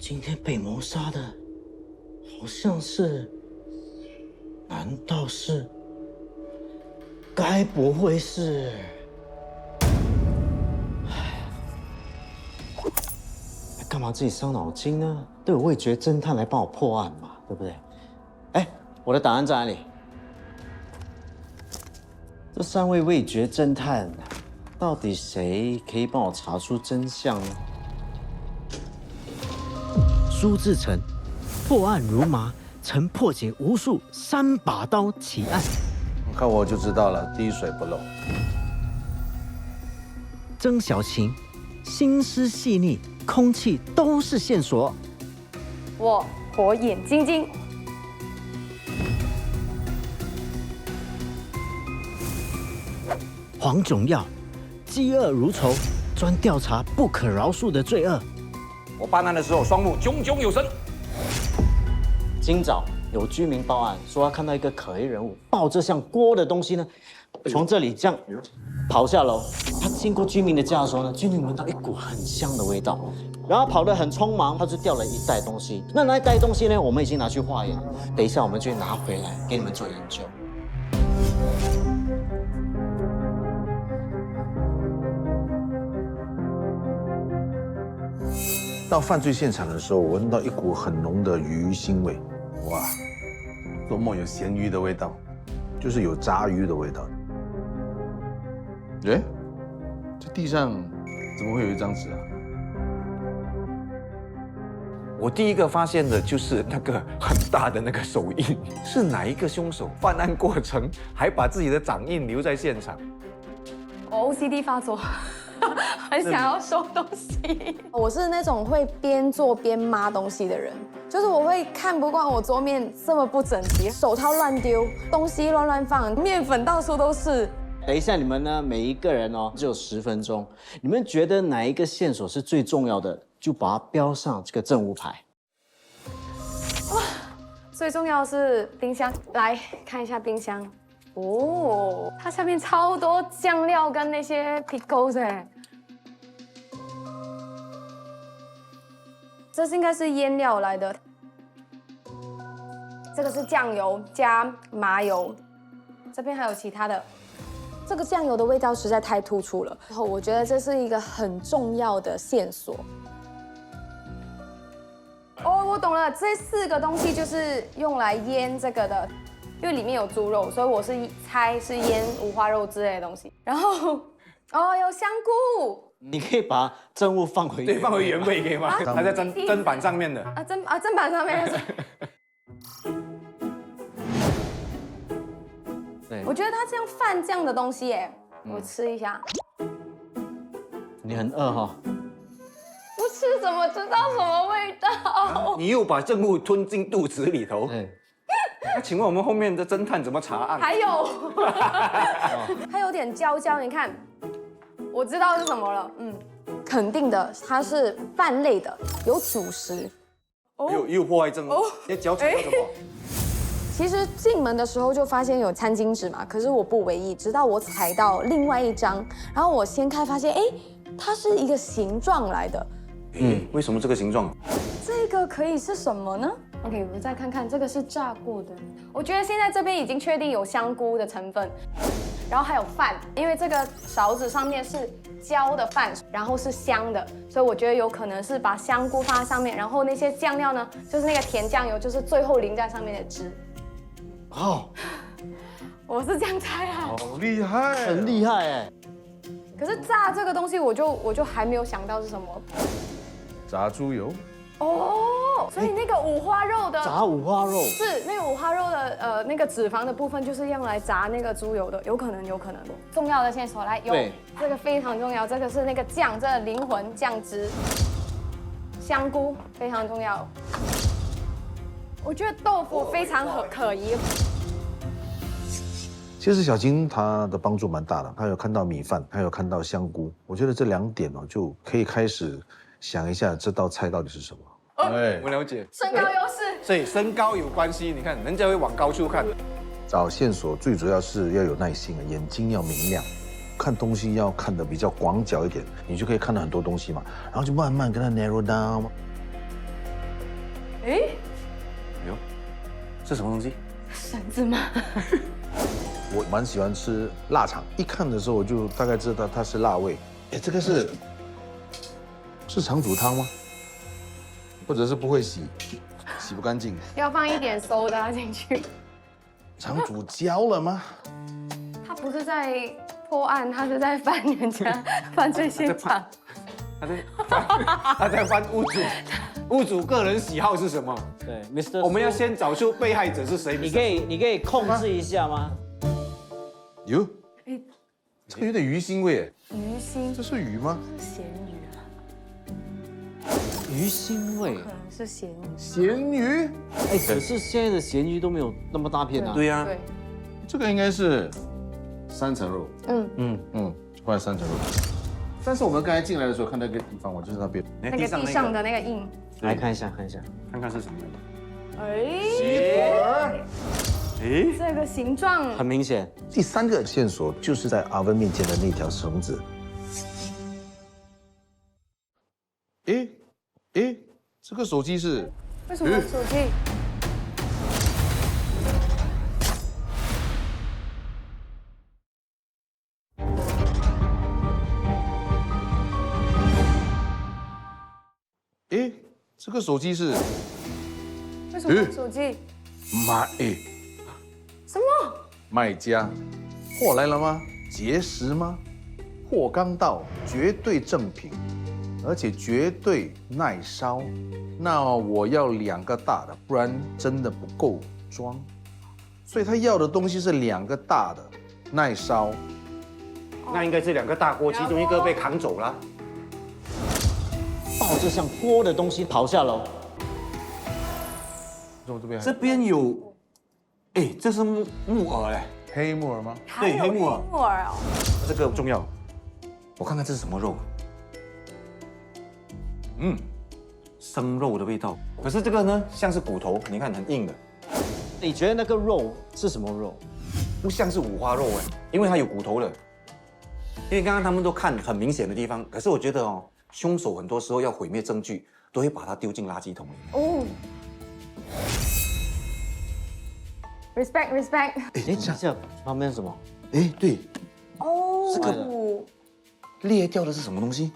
今天被谋杀的，好像是……难道是？该不会是？干嘛自己伤脑筋呢？都有味觉侦探来帮我破案嘛，对不对？哎，我的档案在哪里？这3位味觉侦探，到底谁可以帮我查出真相呢？苏志成，破案如麻，曾破解无数3把刀奇案。看我就知道了，滴水不漏。曾小晴，心思细腻，空气都是线索。我火眼金睛。黄炯耀，饥饿如仇，专调查不可饶恕的罪恶。我办案的时候，双目炯炯有神。今早有居民报案说，他看到一个可疑人物抱着像锅的东西呢，从这里这样跑下楼。他经过居民的家的时候呢，居民闻到一股很香的味道，然后跑得很匆忙，他就掉了一袋东西。那一袋东西呢，我们已经拿去化验，等一下我们就拿回来给你们做研究。到犯罪现场的时候，我闻到一股很浓的鱼腥味，哇，多么有咸鱼的味道，就是有炸鱼的味道。哎，这地上怎么会有一张纸啊？我第一个发现的就是那个很大的那个手印，是哪一个凶手犯案过程还把自己的掌印留在现场？我 OCD 发作，很想要收东西。我是那种会边做边抹东西的人，就是我会看不惯我桌面这么不整齐，手套乱丢，东西乱放，面粉到处都是。等一下，你们呢，每一个人哦，只有10分钟。你们觉得哪一个线索是最重要的，就把它标上这个证物牌。哇，最重要的是冰箱，来看一下冰箱。哦，它下面超多酱料跟那些 pickles 哎，这是应该是腌料来的。这个是酱油加麻油，这边还有其他的。这个酱油的味道实在太突出了，然后我觉得这是一个很重要的线索。哦，我懂了，这4个东西就是用来腌这个的，因为里面有猪肉，所以我是猜是腌五花肉之类的东西。然后，哦，有香菇。你可以把证物放回对，放回原位可以吗？它在砧板上面的。砧板上面。对，我觉得它这样饭这样的东西，哎，我吃一下。你很饿哈、不吃怎么知道什么味道？你又把证物吞进肚子里头。对，那请问我们后面的侦探怎么查案？还有，它有点焦焦，你看，我知道是什么了。肯定的，它是饭类的，有主食。又破坏证物，你脚踩到什么？其实进门的时候就发现有餐巾纸嘛，可是我不为意，直到我踩到另外一张，然后我掀开发现，哎，它是一个形状来的。为什么这个形状？这个可以是什么呢 ？OK， 我们再看看，这个是炸过的。我觉得现在这边已经确定有香菇的成分，然后还有饭，因为这个勺子上面是焦的饭，然后是香的，所以我觉得有可能是把香菇放在上面，然后那些酱料呢，就是那个甜酱油，就是最后淋在上面的汁。哦，我是这样猜啊，好厉害，很厉害哎。可是炸这个东西，我就还没有想到是什么。炸猪油。哦，所以那个五花肉的炸五花肉是那个五花肉的那个脂肪的部分，就是用来炸那个猪油的，有可能。重要的线索来，有这个非常重要，这个是那个酱，这个灵魂酱汁，香菇非常重要。我觉得豆腐非常可疑。其实小金他的帮助蛮大的，他有看到米饭，他有看到香菇，我觉得这2点哦就可以开始想一下这道菜到底是什么。我了解，身高优势，所以身高有关系。你看，人家会往高处看。找线索最主要是要有耐心啊，眼睛要明亮，看东西要看得比较广角一点，你就可以看到很多东西嘛，然后就慢慢跟它 narrow down。哎，哎呦，是什么东西？绳子吗？我蛮喜欢吃腊肠，一看的时候我就大概知道它是辣味。哎，这个是肠煮汤吗？或者是不会洗不干净？要放一点soda进去。肠煮焦了吗？他不是在破案，他是在翻人家犯罪现场。他在翻屋主个人喜好是什么？对，Mr. 我们要先找出被害者是谁。你可以控制一下吗？哟，这个有点鱼腥味耶，鱼腥这是鱼吗？是咸鱼啊，鱼腥味可。能是咸鱼。咸鱼，哎，可是现在的咸鱼都没有那么大片啊。对呀，对，这个应该是3层肉，嗯，换3层肉。但是我们刚才进来的时候看到一个地方，我就是那边。那个地上的那个印。来看一下，看一下。看看是什么。哎，哎，这个形状很明显，第3个线索就是在阿文面前的那条绳子。哎，这个手机是为什么手机？哎，这个手机是为什么手机？什么？卖家，货来了吗？结实吗？货刚到，绝对正品，而且绝对耐烧。那我要2个大的，不然真的不够装。所以他要的东西是2个大的，耐烧。那应该是2个大锅，其中一个被扛走了。抱着像锅的东西跑下楼。这边这边有，哎，这是木耳哎，黑木耳吗？还有黑木耳木耳哦。这个不重要。我看看这是什么肉。生肉的味道。可是这个呢，像是骨头，你看很硬的，你觉得那个肉是什么肉？不像是五花肉哎，因为它有骨头的。因为刚刚他们都看很明显的地方，可是我觉得哦，凶手很多时候要毁灭证据，都会把它丢进垃圾桶里面。哦。respect。哎，这旁边什么？哎，对，哦。这个裂掉的是什么东西？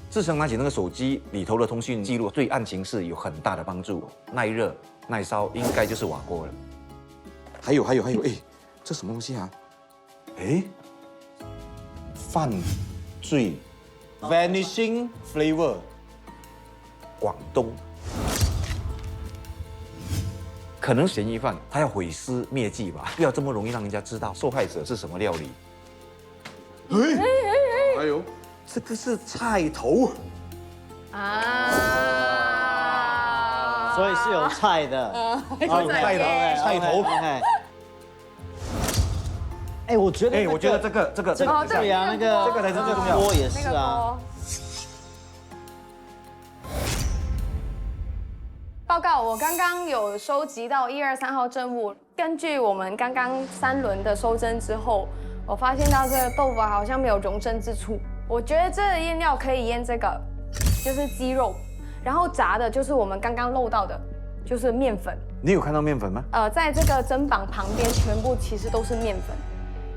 自称拿起那个手机里头的通讯记录，对案情是有很大的帮助，耐热、耐烧，应该就是瓦锅了。还有，哎，这什么东西啊？哎，犯罪 vanishing flavor， 广东。可能嫌疑犯他要毁尸灭迹吧，不要这么容易让人家知道受害者是什么料理。还有这个是菜头，啊。所以是有菜的。有菜的菜头。哎，我觉得，哎，我觉得这个哦对呀，那个这个才是最重要的锅也那个是啊。锅。报告，我刚刚有收集到1、2、3号证物。根据我们刚刚3轮的收侦之后，我发现到这个豆腐好像没有容针之处。我觉得这个腌料可以腌这个，就是鸡肉，然后炸的就是我们刚刚漏到的，就是面粉。你有看到面粉吗？在这个砧板旁边全部其实都是面粉，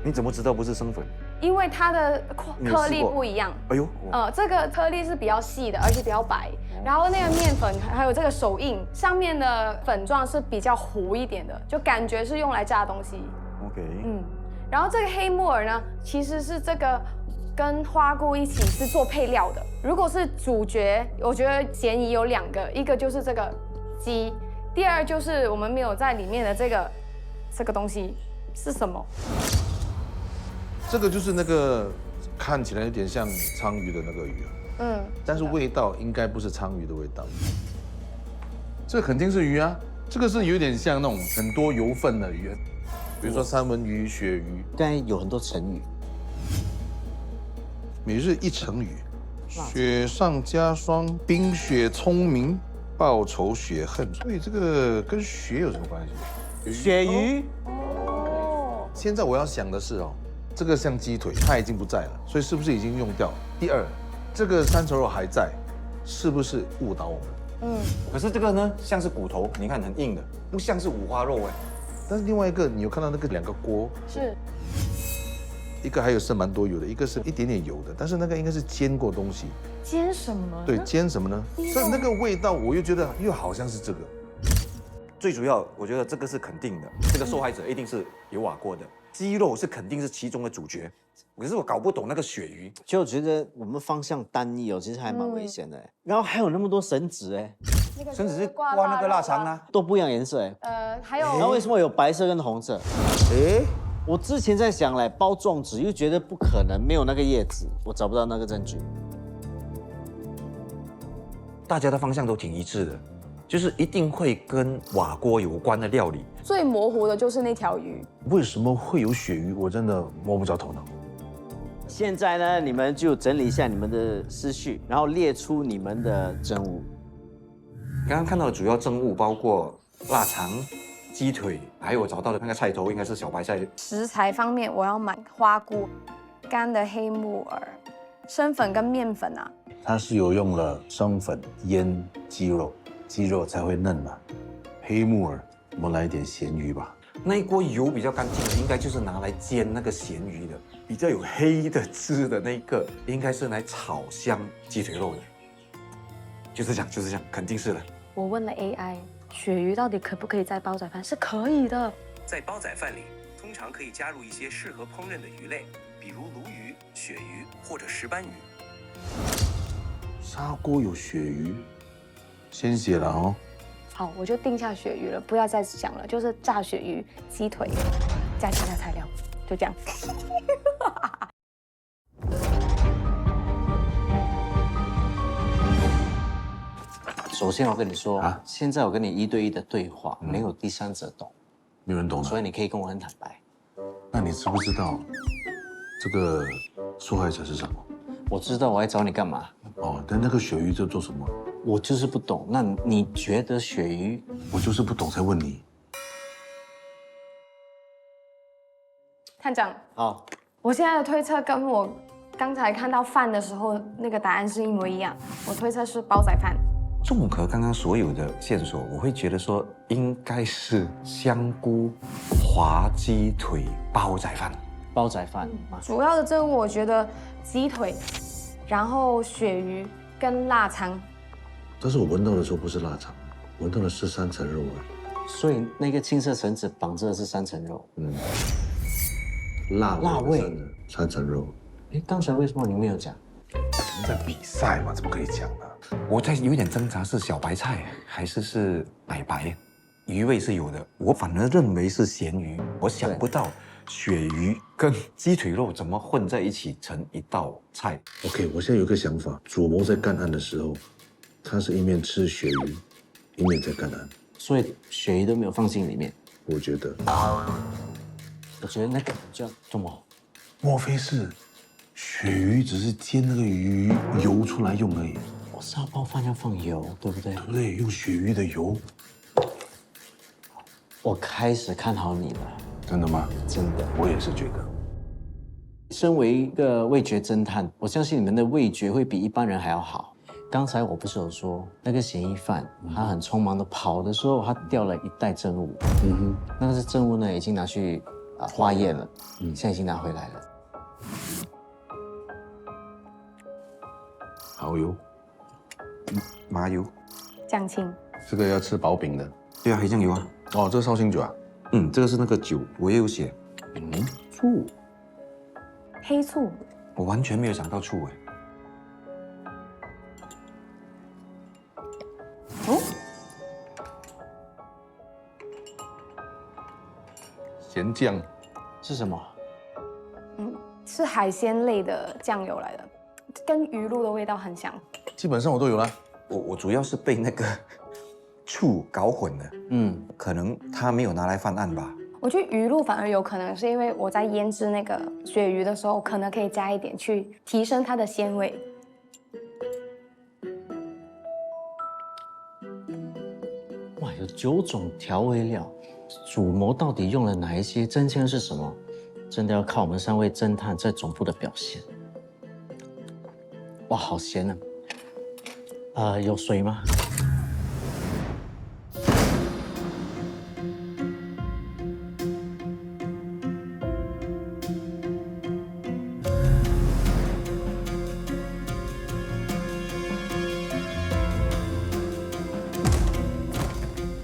你怎么知道不是生粉？因为它的颗粒不一样。哎呦，这个颗粒是比较细的，而且比较白。然后那个面粉还有这个手印上面的粉状是比较糊一点的，就感觉是用来炸东西。 OK，然后这个黑木耳呢，其实是这个跟花菇一起是做配料的。如果是主角，我觉得嫌疑有2个，一个就是这个鸡，第二就是我们没有在里面的这个东西是什么？这个就是那个看起来有点像鲳鱼的那个鱼，但是味道应该不是鲳鱼的味道。这肯定是鱼啊，这个是有点像那种很多油分的鱼，比如说三文鱼、鳕鱼。刚才有很多成语，每日一成语，雪上加霜，冰雪聪明，报仇雪恨。所以这个跟雪有什么关系？鳕鱼。哦，现在我要想的是哦，这个像鸡腿，它已经不在了，所以是不是已经用掉了？第二，这个三层肉还在，是不是误导我们？可是这个呢，像是骨头，你看很硬的，不像是五花肉哎。但是另外一个，你有看到那个2个锅，是一个还有是蛮多油的，一个是一点点油的，但是那个应该是煎过东西。煎什么呢？对，煎什么呢？所以那个味道，我又觉得又好像是这个。最主要，我觉得这个是肯定的，这个受害者一定是有瓦过的，鸡肉是肯定是其中的主角。可是我搞不懂那个鳕鱼，就我觉得我们方向单一哦，其实还蛮危险的欸。然后还有那么多绳子哎，那个甚至是挂那个腊肠啊。都不一样颜色哎。还有然后为什么有白色跟红色？哎，我之前在想嘞，包粽子又觉得不可能，没有那个叶子，我找不到那个证据。大家的方向都挺一致的，就是一定会跟瓦锅有关的料理。最模糊的就是那条鱼。为什么会有鳕鱼？我真的摸不着头脑。现在呢，你们就整理一下你们的思绪，然后列出你们的证物。刚刚看到的主要证物包括腊肠、鸡腿，还有我找到的那个菜头，应该是小白菜。食材方面，我要买花菇、干的黑木耳、生粉跟面粉啊。它是有用了生粉腌鸡肉，鸡肉才会嫩嘛。黑木耳，我们来一点咸鱼吧。那一锅油比较干净的，应该就是拿来煎那个咸鱼的。比较有黑的汁的那个，应该是来炒香鸡腿肉的。就是这样，就是这样，肯定是的。我问了 AI， 鳕鱼到底可不可以在煲仔饭？是可以的。在煲仔饭里，通常可以加入一些适合烹饪的鱼类，比如鲈鱼、鳕鱼或者石斑鱼。砂锅有鳕鱼，先写了哦。好，我就定下鳕鱼了，不要再想了，就是炸鳕鱼、鸡腿，加其他材料，就这样。首先我跟你说啊现在我跟你1对1的对话，没有第三者懂，没有人懂了。所以你可以跟我很坦白。那你知不知道这个受害者是什么？我知道我来找你干嘛，哦，但那个鳕鱼在做什么？我就是不懂。那你觉得鳕鱼？我就是不懂才问你。探长，好，我现在的推测跟我刚才看到饭的时候那个答案是一模一样，我推测是煲仔饭。综合刚刚所有的线索，我会觉得说应该是香菇滑鸡腿煲仔饭。煲仔饭吗？主要的证物我觉得鸡腿，然后鳕鱼跟腊肠。但是我闻到的时候不是腊肠，闻到的是3层肉啊。所以那个青色绳子绑着的是3层肉。嗯，辣辣味的3层肉。哎，刚才为什么你没有讲？我们在比赛嘛，怎么可以讲呢？我在有一点挣扎，是小白菜还是奶白？鱼味是有的，我反而认为是咸鱼。我想不到鳕鱼跟鸡腿肉怎么混在一起成一道菜。OK， 我现在有个想法，主谋在干案的时候，他是一面吃鳕鱼，一面在干案。所以鳕鱼都没有放进里面。我觉得，我觉得那个叫什么？莫非是鳕鱼只是煎那个鱼油出来用而已，我是要煲饭要放油，对不对对？不对？用鳕鱼的油，我开始看好你了，真的吗？真的。我也是觉得。身为一个味觉侦探，我相信你们的味觉会比一般人还要好。刚才我不是有说那个嫌疑犯，他很匆忙的跑的时候，他掉了一袋证物。嗯哼，那个是证物呢，已经拿去化验了，现在已经拿回来了。蚝油，麻油，酱青，这个要吃薄饼的。对啊，黑酱油啊。哦，这是绍兴酒啊。嗯，这个是那个酒，我也有写。醋，黑醋，我完全没有想到醋哎。哦，咸酱，是什么？是海鲜类的酱油来的，跟鱼露的味道很像。基本上我都有啦。我主要是被那个醋搞混了，可能他没有拿来犯案吧。我觉得鱼露反而有可能是因为我在腌制那个鳕鱼的时候，可能可以加一点去提升它的鲜味。哇，有9种调味料，主谋到底用了哪一些？真相是什么？真的要靠我们3位侦探在总部的表现。哇，好咸啊！有水吗？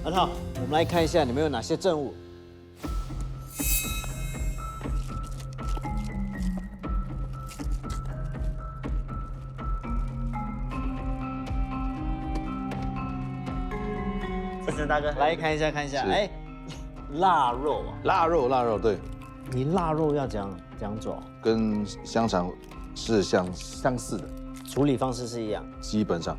很好，我们来看一下你们有哪些证物。志成大哥，来看一下，看一下，是哎，腊肉啊，腊肉，对，你腊肉要怎样做？跟香肠是相似的，处理方式是一样。基本上。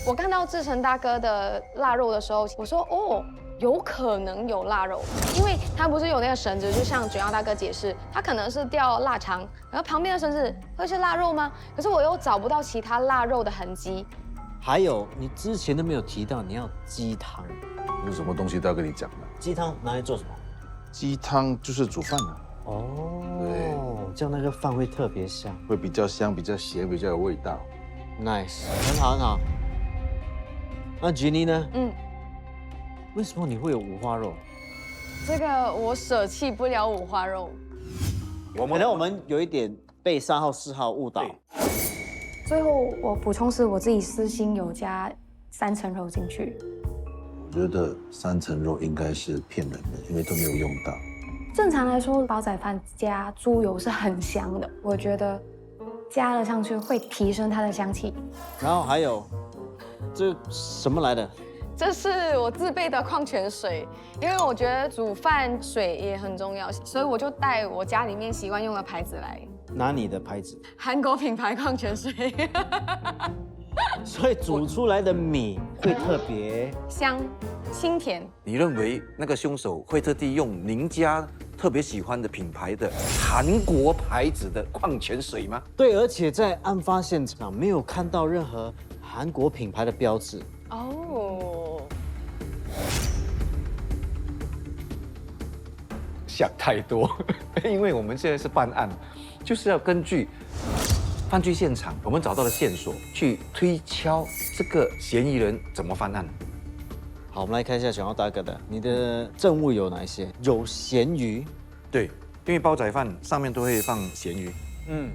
我看到志成大哥的腊肉的时候，我说哦，有可能有腊肉，因为他不是有那个绳子，就像卷耀大哥解释，他可能是吊腊肠，然后旁边的绳子会是腊肉吗？可是我又找不到其他腊肉的痕迹。还有，你之前都没有提到你要鸡汤，有什么东西都要跟你讲的。鸡汤拿来做什么？鸡汤就是煮饭的，哦，这样那个饭会特别香。会比较香、比较咸、比较有味道。 Nice， 很好很好。那吉妮呢？嗯，为什么你会有五花肉？这个我舍弃不了五花肉。可能我们有一点被3号、4号误导。最后我补充是我自己私心有加3层肉进去。我觉得3层肉应该是骗人的，因为都没有用到。正常来说，煲仔饭加猪油是很香的，我觉得加了上去会提升它的香气。然后还有，这什么来的？这是我自备的矿泉水，因为我觉得煮饭水也很重要，所以我就带我家里面习惯用的牌子来，拿你的牌子。韩国品牌矿泉水，所以煮出来的米会特别香、清甜。你认为那个凶手会特地用您家特别喜欢的品牌的韩国牌子的矿泉水吗？对，而且在案发现场没有看到任何韩国品牌的标志。哦，想太多，因为我们现在是办案，就是要根据犯罪现场我们找到的线索去推敲这个嫌疑人怎么犯案。好，我们来看一下小奥大哥的，你的证物有哪一些？有咸鱼，对，因为煲仔饭上面都会放咸鱼。嗯，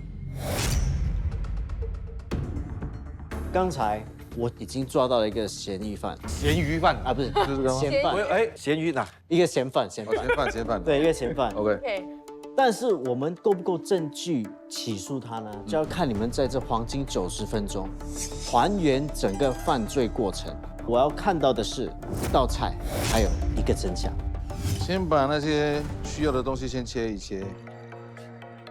刚才我已经抓到了一个嫌疑犯咸鱼饭啊，不是，就是刚刚嫌犯，咸鱼哪？一个嫌犯，嫌哦，犯，嫌犯。对，一个嫌犯。 OK， 对，但是我们够不够证据起诉他呢？就要看你们在这黄金90分钟还原整个犯罪过程。我要看到的是一道菜，还有一个真相。先把那些需要的东西先切一切。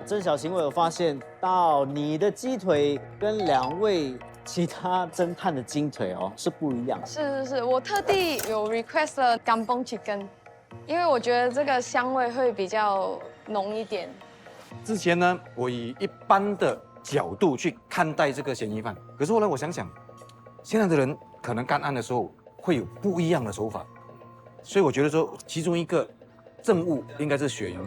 曾小晴，我有发现到你的鸡腿跟2位其他侦探的鸡腿哦是不一样的。是，我特地有 request 了gambong chicken，因为我觉得这个香味会比较浓一点。之前呢，我以一般的角度去看待这个嫌疑犯，可是后来我想想，现在的人可能干案的时候会有不一样的手法，所以我觉得说其中一个证物应该是鳕鱼，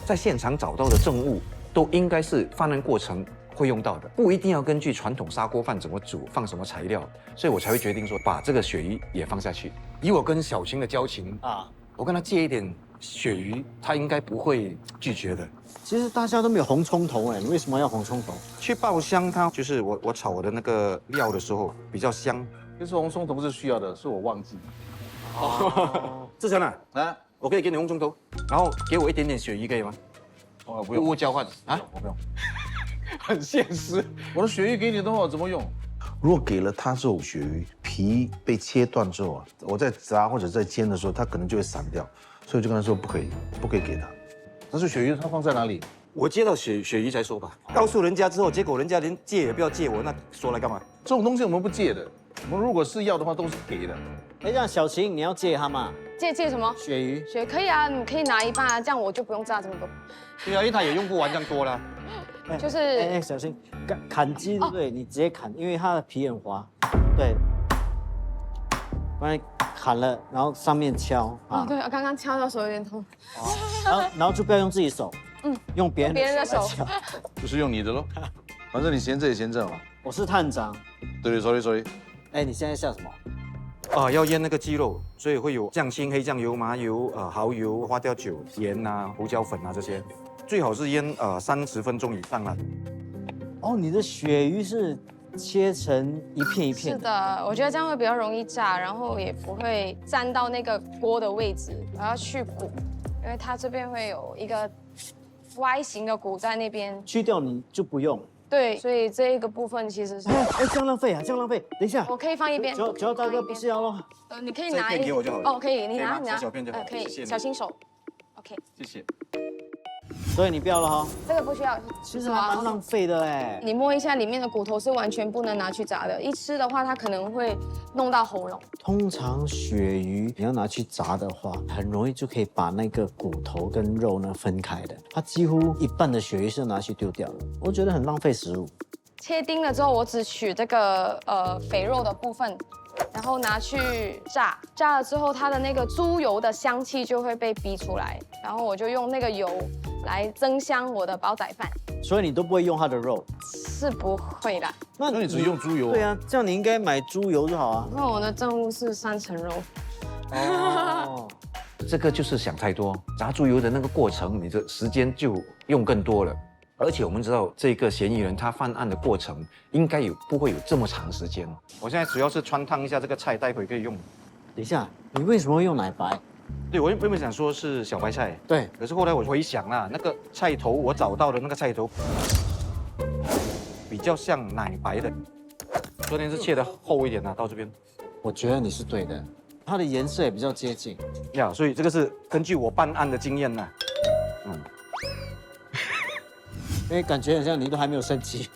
在现场找到的证物都应该是犯案过程会用到的，不一定要根据传统砂锅饭怎么煮，放什么材料，所以我才会决定说把这个鳕鱼也放下去。以我跟小晴的交情啊，我跟他借一点鳕鱼，他应该不会拒绝的。其实大家都没有红葱头哎，你为什么要红葱头？去爆香它，就是我炒我的那个料的时候比较香。其实红葱头是需要的，是我忘记。志成啊，啊，我可以给你红葱头，然后给我一点点鳕鱼，可以吗？哦，不用，物物交换啊，我不用。很现实。我的鳕鱼给你的话，我怎么用？如果给了他这种鳕鱼皮被切断之后啊，我在炸或者在煎的时候，它可能就会散掉，所以我就跟他说不可以给他。但是鳕鱼它放在哪里？我接到鳕鱼才说吧，告诉人家之后，结果人家连借也不要借我，那说来干嘛？这种东西我们不借的，我们如果是要的话都是给的。哎，让小晴你要借他嘛？借什么？鳕鱼。血可以啊，你可以拿一半啊，这样我就不用炸这么多。对啊，因为他也用不完这样多了。就是哎，小心砍鸡对不对？你直接砍，因为它的皮很滑。对，不然砍了，然后上面敲啊，对，刚刚敲到手有点痛。然后就不要用自己手，用别人别人的手来敲。就是用你的喽，反正你嫌这也嫌这嘛。我是探长。对，sorry。哎，你现在下什么？要腌那个鸡肉，所以会有酱青、黑酱油、麻油、蚝油、花雕酒、盐啊、胡椒粉啊这些，最好是腌30分钟以上啊。哦，你的鳕鱼是切成一片一片是的，我觉得这样会比较容易炸，然后也不会沾到那个锅的位置。我要去骨，因为它这边会有一个 Y 型的骨在那边。去掉你就不用。对，所以这一个部分其实是哎，这样浪费啊，这样浪费。等一下，我可以放一边。九号大哥不是要咯？你可以这一拿片给我就好了哦，可以，你拿，可以吗小片就好可以，谢谢你小心手。OK，谢谢。所以你不要了哈。这个不需要。其实还蛮浪费的哎。你摸一下里面的骨头是完全不能拿去炸的，一吃的话它可能会弄到喉咙。通常鳕鱼你要拿去炸的话，很容易就可以把那个骨头跟肉呢分开的。它几乎一半的鳕鱼是拿去丢掉了，我觉得很浪费食物。切丁了之后，我只取这个肥肉的部分，然后拿去炸。炸了之后，它的那个猪油的香气就会被逼出来，然后我就用那个油来增香我的煲仔饭。所以你都不会用它的肉？是不会的。那你只用猪油？对啊，这样你应该买猪油就好啊。那我的任务是3层肉。哦，这个就是想太多，炸猪油的那个过程，你的时间就用更多了。而且我们知道，这个嫌疑人他犯案的过程应该不会有这么长时间。我现在主要是穿烫一下这个菜，待会可以用。等一下，你为什么会用奶白？对，我原本想说是小白菜，对，可是后来我回想啦，那个菜头我找到的那个菜头比较像奶白的，昨天是切的厚一点啊，到这边我觉得你是对的，它的颜色也比较接近。呀，所以这个是根据我办案的经验呐。因为感觉好像你都还没有升级。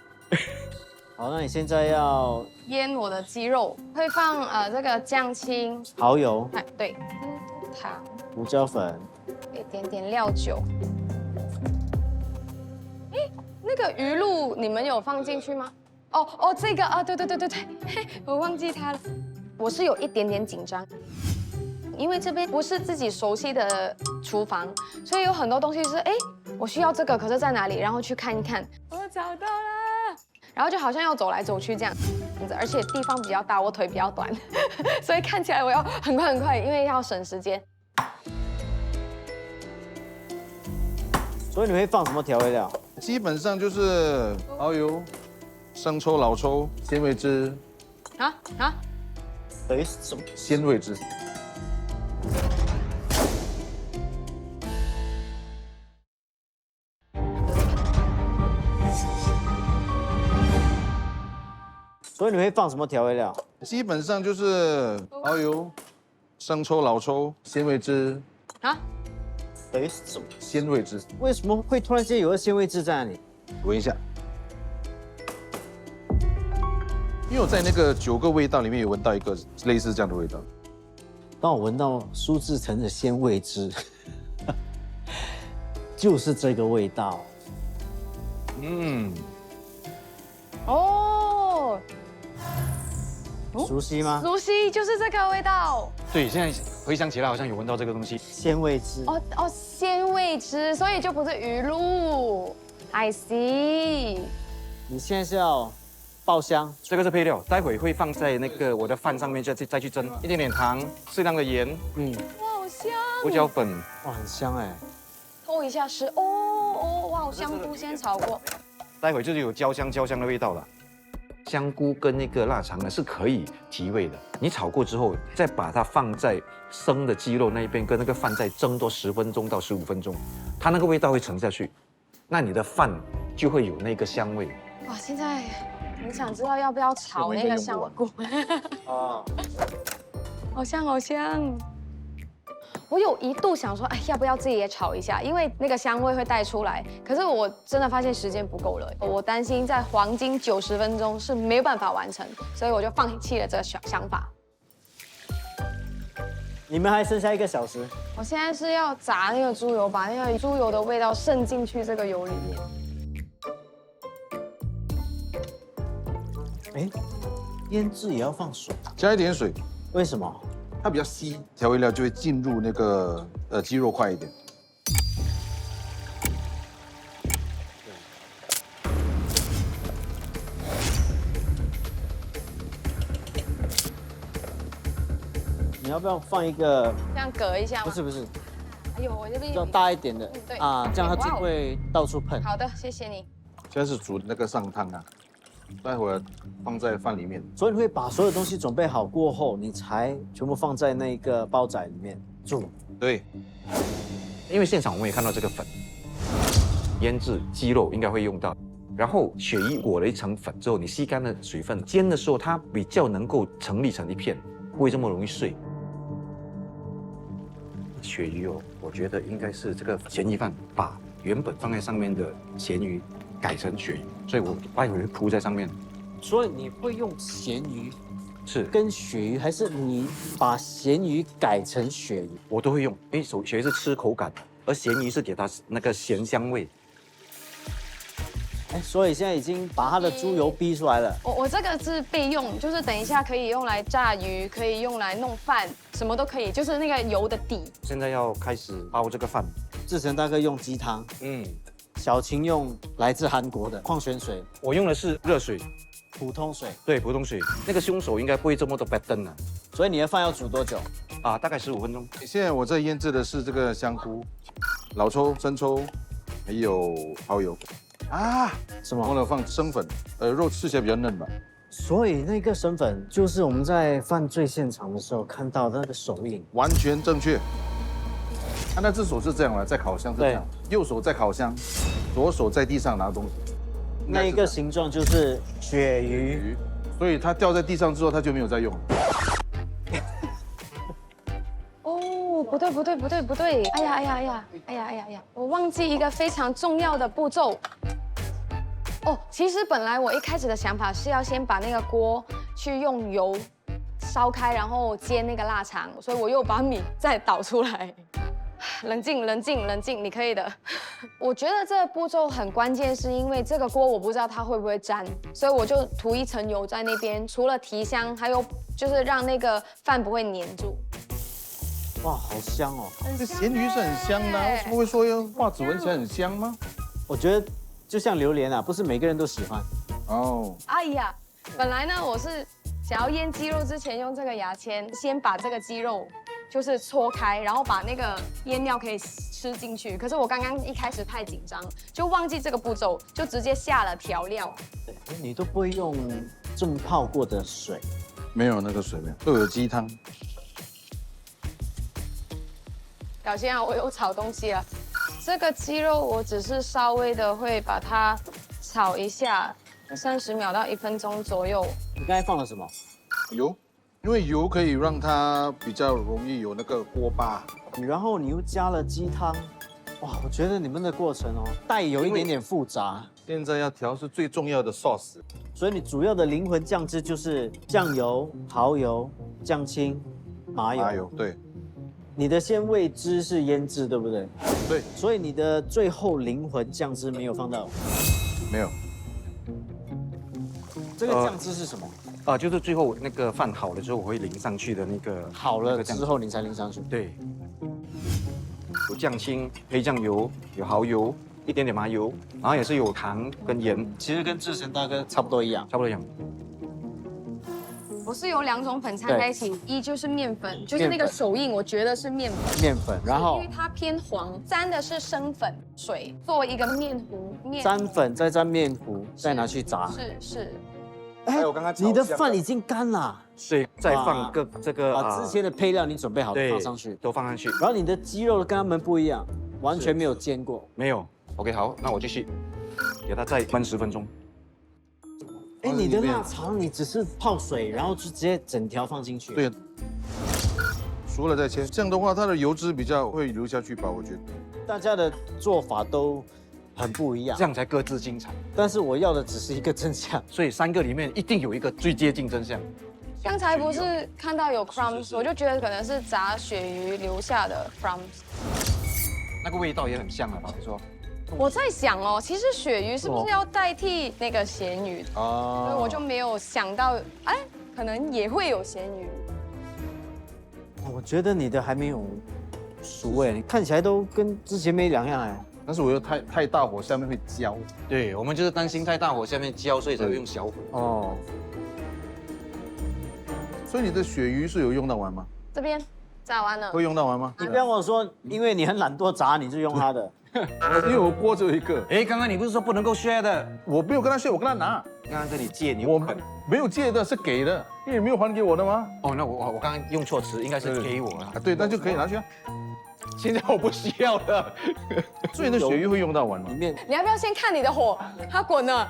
好，那你现在要腌我的鸡肉，会放这个酱青，蚝油、哎对，糖，胡椒粉。一点点料酒。哎，那个鱼露你们有放进去吗？哦，这个啊，对，嘿，我忘记它了。我是有一点点紧张，因为这边不是自己熟悉的厨房，所以有很多东西是哎，我需要这个，可是在哪里？然后去看一看，我找到了，然后就好像要走来走去这样子，而且地方比较大，我腿比较短，所以看起来我要很快，因为要省时间。所以你会放什么调味料？基本上就是蚝油、生抽、老抽、鲜味汁、啊，等于什么？鲜味汁。所以你会放什么调味料？基本上就是蚝油、生抽、老抽、鲜味汁、啊，等于什么？鲜味汁。为什么会突然间有个鲜味汁在那里？闻一下，因为我在那个9个味道里面有闻到一个类似这样的味道。当我闻到苏志成的鲜味汁，就是这个味道。哦，熟悉吗？熟悉，就是这个味道。对，现在回想起来好像有闻到这个东西。鲜味汁。哦，鲜味汁，所以就不是鱼露。I see。你现在是要爆香？这个是配料，待会会放在那个我的饭上面再去蒸，一点点糖，适量的盐，哇，好香。胡椒粉，哇，很香哎。勾一下是哦，哇，香菇先炒过。待会就是有焦香的味道了。香菇跟那个腊肠呢是可以提味的，你炒过之后，再把它放在生的鸡肉那一边，跟那个饭再蒸多10分钟到15分钟，它那个味道会沉下去，那你的饭就会有那个香味。哇，现在很想知道要不要炒那个香菇。啊，好香。我有一度想说，哎，要不要自己也炒一下？因为那个香味会带出来。可是我真的发现时间不够了，我担心在黄金90分钟是没有办法完成，所以我就放弃了这个想法。你们还剩下1个小时。我现在是要炸那个猪油，把那个猪油的味道渗进去这个油里面。哎，腌制也要放水，加一点水，为什么？它比较稀，调味料就会进入那个鸡肉快一点。不要放一个？这样隔一下吗？不是，哎呦，我这边要有。大一点的对啊，这样它就不会到处喷。好的，谢谢你。现在是煮那个上汤啊，待会儿放在饭里面。所以你会把所有东西准备好过后，你才全部放在那个煲仔里面煮。对，因为现场我们也看到这个粉，腌制鸡肉应该会用到。然后鳕鱼裹了一层粉之后，你吸干了水分，煎的时候它比较能够成立成一片，不会这么容易碎。鳕鱼哦，我觉得应该是这个咸鱼饭把原本放在上面的咸鱼改成鳕鱼，所以我待会会铺在上面。所以你会用咸鱼是，跟鳕鱼，还是你把咸鱼改成鳕鱼？我都会用，因为鳕鱼是吃口感，而咸鱼是给它那个咸香味。哎，所以现在已经把它的猪油逼出来了。我这个是备用，就是等一下可以用来炸鱼，可以用来弄饭，什么都可以，就是那个油的底。现在要开始煲这个饭，志成大哥用鸡汤，小晴用来自韩国的矿泉水、我用的是热水，普通水。对，普通水。那个凶手应该不会这么多白灯啊，所以你的饭要煮多久？大概15分钟。现在我在腌制的是这个香菇、老抽、生抽，还有蚝油啊，什么？忘了放生粉，肉吃起来比较嫩吧。所以那个生粉就是我们在犯罪现场的时候看到的那个手印。完全正确。他那只手是这样了，在烤箱是这样，右手在烤箱，左手在地上拿东西。那一个形状就是鳕鱼，所以它掉在地上之后，它就没有再用了。哦，不对！哎呀！我忘记一个非常重要的步骤。哦，其实本来我一开始的想法是要先把那个锅去用油烧开，然后煎那个腊肠，所以我又把米再倒出来。冷静，你可以的。我觉得这个步骤很关键，是因为这个锅我不知道它会不会粘，所以我就涂一层油在那边，除了提香，还有就是让那个饭不会粘住。哇，好香哦！这咸鱼是很香的，为什么会说要袜子闻起来很香吗？我觉得就像榴莲啊，不是每个人都喜欢。哦，哎呀，本来呢我是想要腌鸡肉之前用这个牙签先把这个鸡肉就是搓开，然后把那个腌料可以吃进去。可是我刚刚一开始太紧张，就忘记这个步骤，就直接下了调料。你都不会用这么泡过的水？没有那个水没有，都有鸡汤。小心啊，我又炒东西了。这个鸡肉我只是稍微的会把它炒一下，30秒到1分钟左右。你刚才放了什么？油，因为油可以让它比较容易有那个锅巴。然后你又加了鸡汤。哇，我觉得你们的过程哦，带有一点点复杂。现在要调是最重要的 sauce，所以你主要的灵魂酱汁就是酱油、蚝油、酱青、麻油。麻油，对你的鲜味汁是腌制，对不对？对，所以你的最后灵魂酱汁没有放到。没有。这个酱汁是什么？就是最后那个饭好了之后，我会淋上去的那个。好了那个酱之后你才淋上去。对，有酱青、黑酱油，有蚝油，一点点麻油，然后也是有糖跟盐，其实跟志成大哥差不多一样。差不多一样。我是有2种粉掺在一起，一就是面粉，就是那个手印，我觉得是面粉。面粉，然后因为它偏黄，沾的是生粉水，做一个面糊。沾粉，再沾面糊，再拿去炸。是。哎，你的饭已经干了。对，再放这个把之前的配料你准备好对放上去，都放上去。然后你的鸡肉跟他们不一样，完全没有煎过。没有 ，OK， 好，那我继续给它再焖10分钟。哎，你的腊肠你只是泡水，然后就直接整条放进去。对，熟了再切。这样的话，它的油脂比较会流下去吧？我觉得。大家的做法都很不一样，这样才各自精彩。但是我要的只是一个真相。所以3个里面一定有一个最接近真相。刚才不是看到有 crumbs， 我就觉得可能是炸鳕鱼留下的 crumbs。那个味道也很像啊，老实说。我在想哦，其实鳕鱼是不是要代替那个咸鱼？所以我就没有想到，哎，可能也会有咸鱼。我觉得你的还没有熟哎，你看起来都跟之前没两样哎。但是我又太大火，下面会焦。对，我们就是担心太大火下面焦，所以才会用小火。哦，所以你的鳕鱼是有用到完吗？这边炸完了。会用到完吗？你不要跟我说，因为你很懒惰炸，你就用它的。因为我锅只有一个，哎，刚刚你不是说不能够 share 的？我没有跟他学，我跟他拿，刚刚这里借你，我没有借的，是给的，因为你没有还给我的吗？哦，那我刚刚用错词，应该是给我了。啊，对，那就可以拿去啊。现在我不需要了。所以那鳕鱼会用到完吗里？面你要不要先看你的火？它滚了。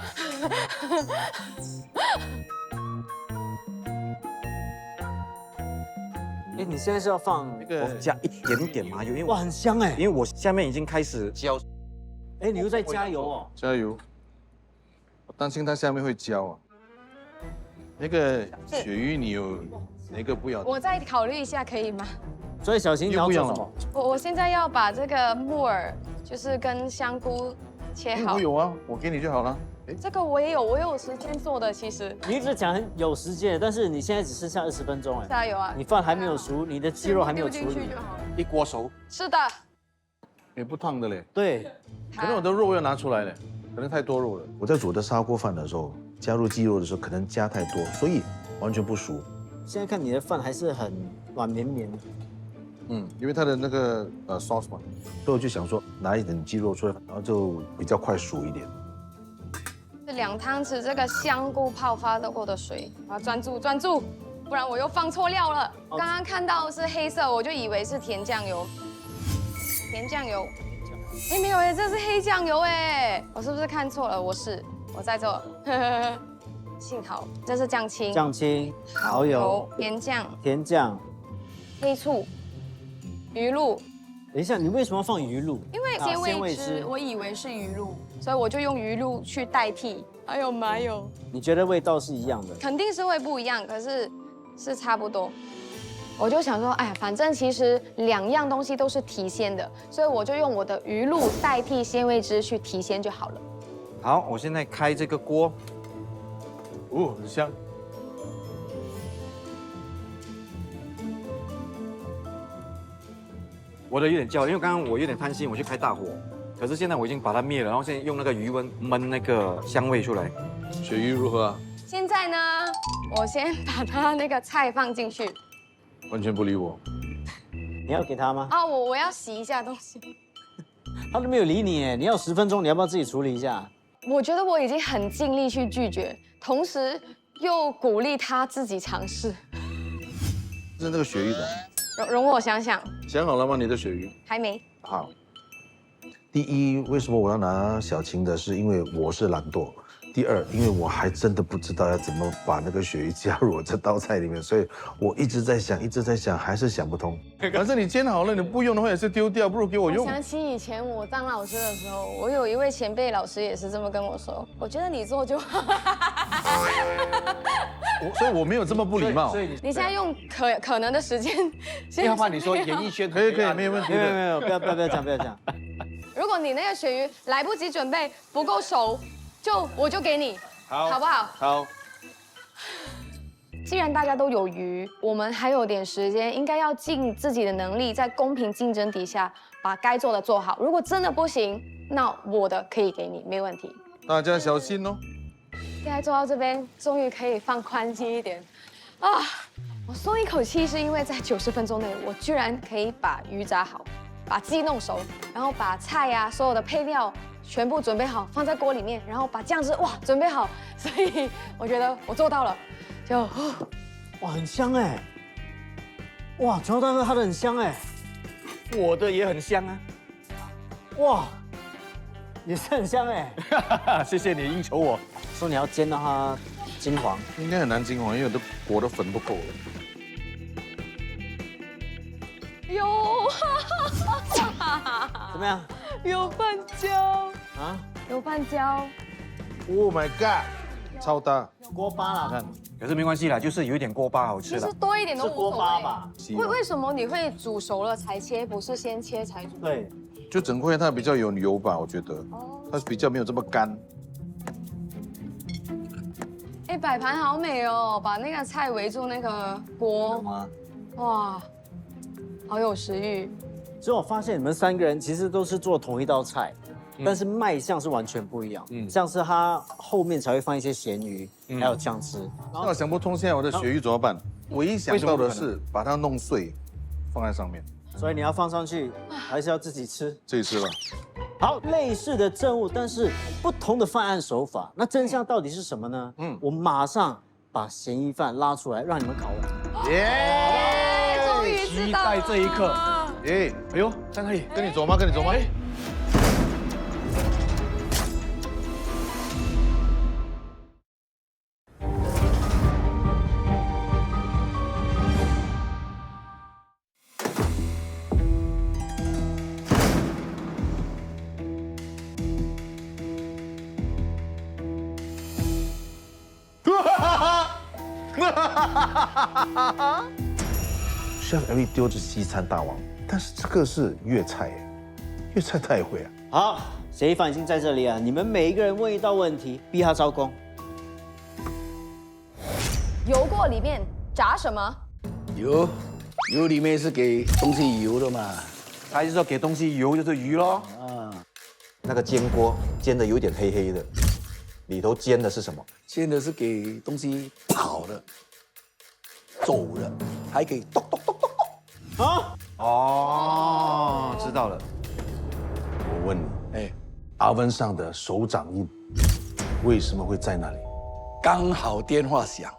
哎，你现在是要放我加一点点麻油，因为哇，很香哎。因为我下面已经开始焦。哎，你又在加油哦。加油！我担心它下面会焦啊。那个鳕鱼你有哪个不要的？我再考虑一下，可以吗？所以小晴你要做什又不么？我现在要把这个木耳，就是跟香菇切好我。有啊，我给你就好了。这个我也有，我有时间做的，其实。你一直讲很有时间，但是你现在只剩下20分钟哎。加油啊！你饭还没有熟，你的鸡肉还没有处理丢进去。就好了。一锅熟。是的。也不烫的嘞，对，可能我的肉要拿出来嘞，可能太多肉了。我在煮的砂锅饭的时候，加入鸡肉的时候可能加太多，所以完全不熟。现在看你的饭还是很软绵绵的。因为它的那个sauce 嘛，所以我就想说拿一点鸡肉出来，然后就比较快熟一点。是2汤匙这个香菇泡发过的水，啊，专注专注，不然我又放错料了。刚刚看到是黑色，我就以为是甜酱油。甜酱油，哎没有哎，这是黑酱油哎，我是不是看错了？我在这，幸好这是酱青、酱青、蚝油、甜酱、甜酱。黑醋、鱼露。等一下，你为什么要放鱼露？因为鲜味汁，我以为是鱼露，所以我就用鱼露去代替。还有麻油，你觉得味道是一样的？肯定是会不一样，可是是差不多。我就想说，哎呀，反正其实2样东西都是提鲜的，所以我就用我的鱼露代替鲜味汁去提鲜就好了。好，我现在开这个锅。哦，很香。我的有点焦，因为刚刚我有点贪心，我去开大火，可是现在我已经把它灭了，然后现在用那个余温焖那个香味出来。鳕鱼如何啊？现在呢，我先把它那个菜放进去。完全不理我。你要给他吗？啊，我要洗一下东西。他都没有理你哎，你要10分钟，你要不要自己处理一下？我觉得我已经很尽力去拒绝，同时又鼓励他自己尝试。是那个鳕鱼的，容我想想，想好了吗？你的鳕鱼？还没。好，第一，为什么我要拿小晴的？是因为我是懒惰。第二，因为我还真的不知道要怎么把那个鳕鱼加入我这道菜里面，所以我一直在想，还是想不通。反正你煎好了，你不用的话也是丢掉，不如给我用。我想起以前我当老师的时候，我有一位前辈老师也是这么跟我说，我觉得你做就好。所以我没有这么不礼貌。所以你现在用可能的时间，要不然你说演艺圈可以，没有问题没有没的。有，不要这样，不要这样。如果你那个鳕鱼来不及准备，不够熟，我就给你，好不好？好。既然大家都有鱼，我们还有点时间，应该要尽自己的能力，在公平竞争底下，把该做的做好。如果真的不行，那我的可以给你，没问题。大家小心哦。现在做到这边，终于可以放宽心一点啊！我松一口气，是因为在90分钟内，我居然可以把鱼炸好，把鸡弄熟，然后把菜呀、所有的配料全部准备好，放在锅里面，然后把酱汁准备好。所以我觉得我做到了，就哇，很香哎！哇，乔大哥他的很香哎！我的也很香啊。哇，也是很香哎！谢谢你应酬我。说你要煎到它金黄，应该很难金黄，因为我的粉不够了。有，怎么样？有拌椒啊？有拌椒。 Oh my god， 超大！锅巴啦，看，可是没关系啦，就是有一点锅巴好吃其实了。多一点都是锅无所谓。巴吧？为什么你会煮熟了才切，不是先切才煮？对，就整块它比较有油吧，我觉得，哦，它比较没有这么干。哎，摆盘好美哦，把那个菜围住那个锅，吗？哇，好有食欲。所以我发现你们3个人其实都是做同一道菜，但是卖相是完全不一样。像是它后面才会放一些咸鱼，还有酱汁。那我想不通，现在我的鳕鱼怎么办？唯一想到的是把它弄碎，放在上面。所以你要放上去，还是要自己吃？这一次吧。好，类似的证物，但是不同的犯案手法，那真相到底是什么呢？我马上把嫌疑犯拉出来，让你们拷问。耶！终于知道了。这一刻。耶！哎呦，在哪里？跟你走吗？跟你走吗？像 L 丢着西餐大王，但是这个是粤菜耶，粤菜他也会啊。好，嫌疑犯已经在这里啊，你们每一个人问一道问题，逼他招供。油锅里面炸什么？油里面是给东西油的嘛。他就是说给东西油就是鱼咯。那个煎锅煎的有点黑黑的，里头煎的是什么？煎的是给东西跑的、走的，还可以咚咚咚咚咚。啊，哦，知道了。我问你，oven上的手掌印为什么会在那里？刚好电话响，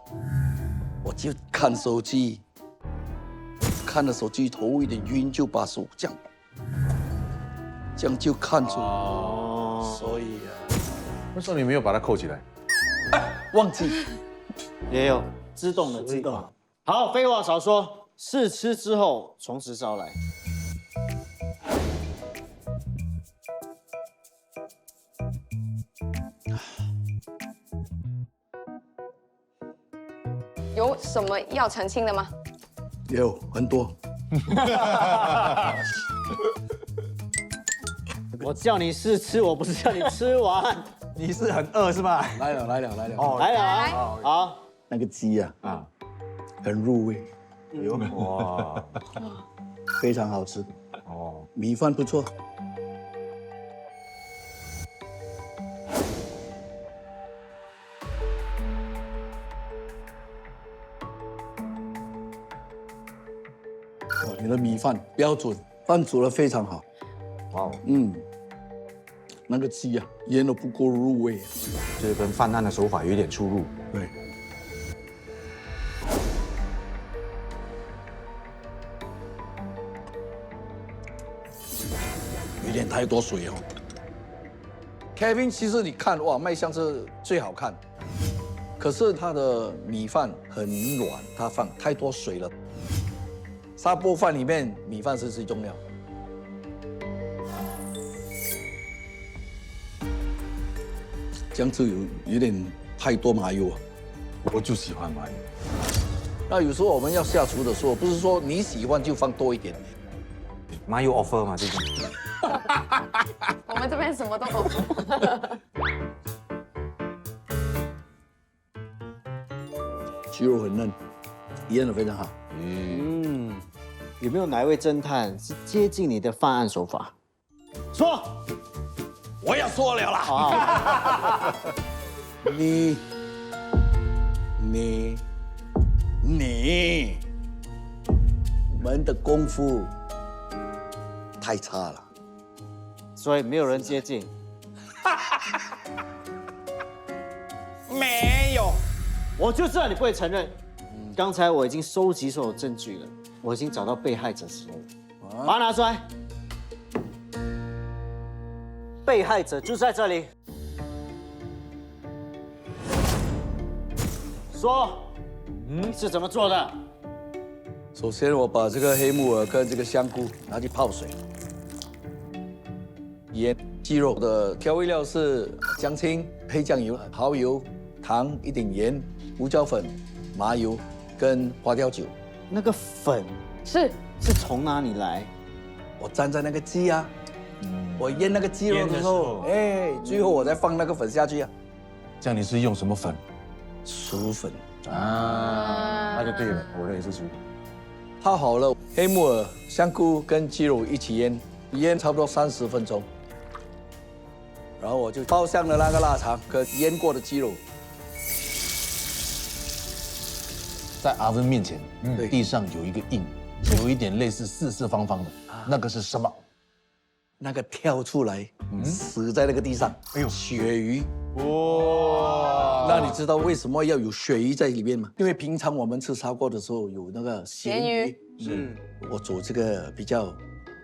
我就看手机，看了手机头有点晕，就把手这样就看出，所以为什么你没有把它扣起来？忘记。也有自动的计划。好，废话少说，试吃之后从实招来。有什么要澄清的吗？有很多。我叫你试吃，我不是叫你吃完。你是很饿是吧？来了。哦，来了啊，好，那个鸡很入味，哇，非常好吃。哦，米饭不错。你的米饭标准，饭煮得非常好。哇哦，那个鸡腌得不够入味。这跟犯案的手法有一点出入。对。有点太多水哦。Kevin， 其实你看哇，卖相是最好看，可是它的米饭很软，它放太多水了。沙煲饭里面米饭是最重要。这样子有点太多麻油啊。我就喜欢麻油。那有时候我们要下厨的时候，不是说你喜欢就放多一点。麻油 offer 嘛，这种。我们这边什么都有。鸡肉很嫩，腌得非常好。有没有哪一位侦探是接近你的犯案手法？说。我要说了啦。好，你们的功夫太差了。所以没有人接近。没有。我就知道你不会承认。刚才我已经收集所有证据了，我已经找到被害者时候，把它拿出来。被害者就在这里。说，是怎么做的？首先，我把这个黑木耳跟这个香菇拿去泡水，腌鸡肉的调味料是姜青、黑酱油、蚝油、糖、一点盐、胡椒粉、麻油跟花雕酒。那个粉是从哪里来？我蘸在那个鸡我腌那个鸡肉的时候，最后我再放那个粉下去这样你是用什么粉？薯粉。那就对了，我的也是猪。泡好了，黑木耳、香菇跟鸡肉一起腌差不多30分钟。然后我就爆香了那个腊肠跟腌过的鸡肉，在oven面前，对地上有一个印，有一点类似四四方方的，那个是什么？那个跳出来，死在那个地上。哎呦，鳕鱼。哇，那你知道为什么要有鳕鱼在里面吗？因为平常我们吃砂锅的时候有那个咸鱼。我煮这个比较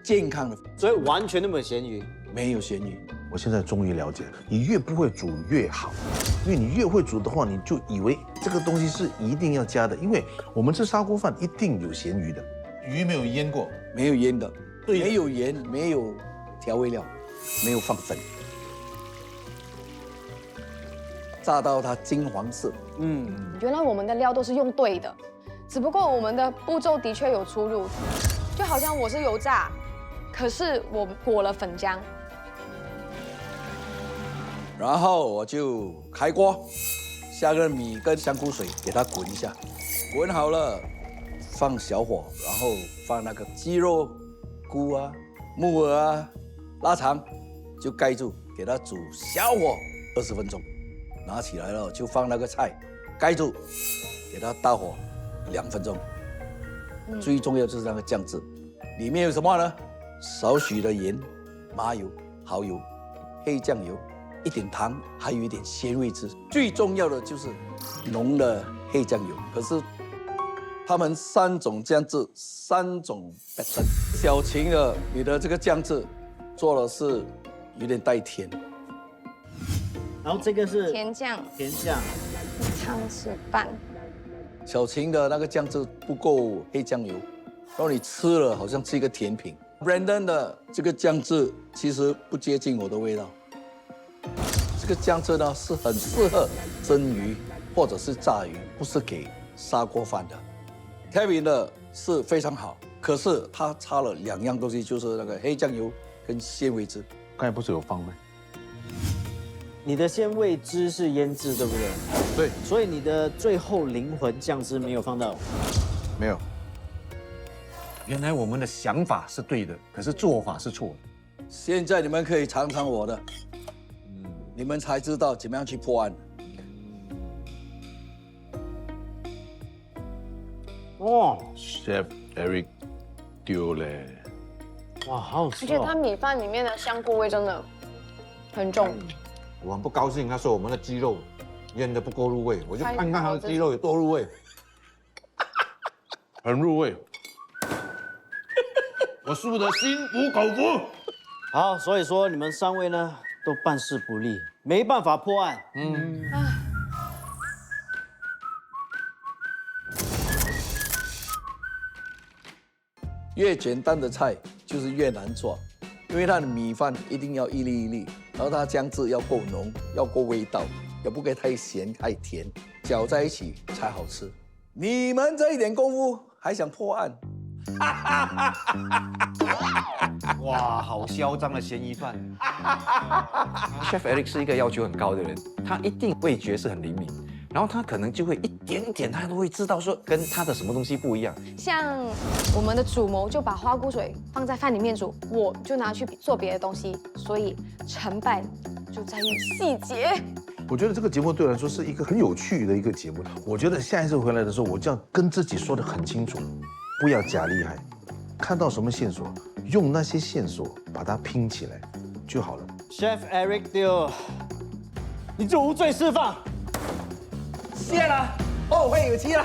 健康的，所以完全都没有咸鱼。没有咸鱼。我现在终于了解了，你越不会煮越好，因为你越会煮的话，你就以为这个东西是一定要加的，因为我们吃砂锅饭一定有咸鱼的。鱼没有腌过，没有腌的，没有盐，没有调味料，没有放粉，炸到它金黄色。原来我们的料都是用对的，只不过我们的步骤的确有出入，就好像我是油炸，可是我裹了粉浆。然后我就开锅，下个米跟香菇水给它滚一下，滚好了，放小火，然后放那个鸡肉、菇啊、木耳啊，拉长，就盖住，给它煮小火20分钟。拿起来了就放那个菜，盖住，给它大火2分钟。最重要就是那个酱汁，里面有什么呢？少许的盐、麻油、蚝油、黑酱油。一点糖，还有一点鲜味汁，最重要的就是浓的黑酱油。可是他们3种酱汁，3种版本。小晴的，你的这个酱汁做的是有点带甜，然后这个是甜酱，甜酱，汤匙半。小晴的那个酱汁不够黑酱油，然后你吃了好像是一个甜品。Brandon 的这个酱汁其实不接近我的味道。这个酱汁呢是很适合蒸鱼或者是炸鱼，不是给砂锅饭的。Kevin 的是非常好，可是他差了2样东西，就是那个黑酱油跟鲜味汁。刚才不是有放吗？你的鲜味汁是腌制，对不对？对，所以你的最后灵魂酱汁没有放到。没有。原来我们的想法是对的，可是做法是错的。现在你们可以尝尝我的，你们才知道怎么样去破案。哇 Chef Eric 丢嘞，哇，好好吃而且它哦！米饭里面的香菇味真的很重。我很不高兴，他说我们的鸡肉腌的不够入味，我就看看他的鸡肉有多入味。很入味。我输得心服口服。好，所以说你们3位呢都办事不力，没办法破案。越简单的菜就是越难做，因为它的米饭一定要一粒一粒，然后它酱汁要够浓，要够味道，也不可以太咸太甜，搅在一起才好吃。你们这一点功夫还想破案？哇，好嚣张的嫌疑犯！Chef Eric 是一个要求很高的人，他一定味觉是很灵敏，然后他可能就会一点点他都会知道说跟他的什么东西不一样。像我们的主谋就把花菇水放在饭里面煮，我就拿去做别的东西，所以成败就在于细节。我觉得这个节目对我来说是一个很有趣的一个节目。我觉得下一次回来的时候，我就要跟自己说得很清楚，不要假厉害，看到什么线索，用那些线索把它拼起来就好了。Chef Eric Dio， 你就无罪释放。谢了，后会有期了。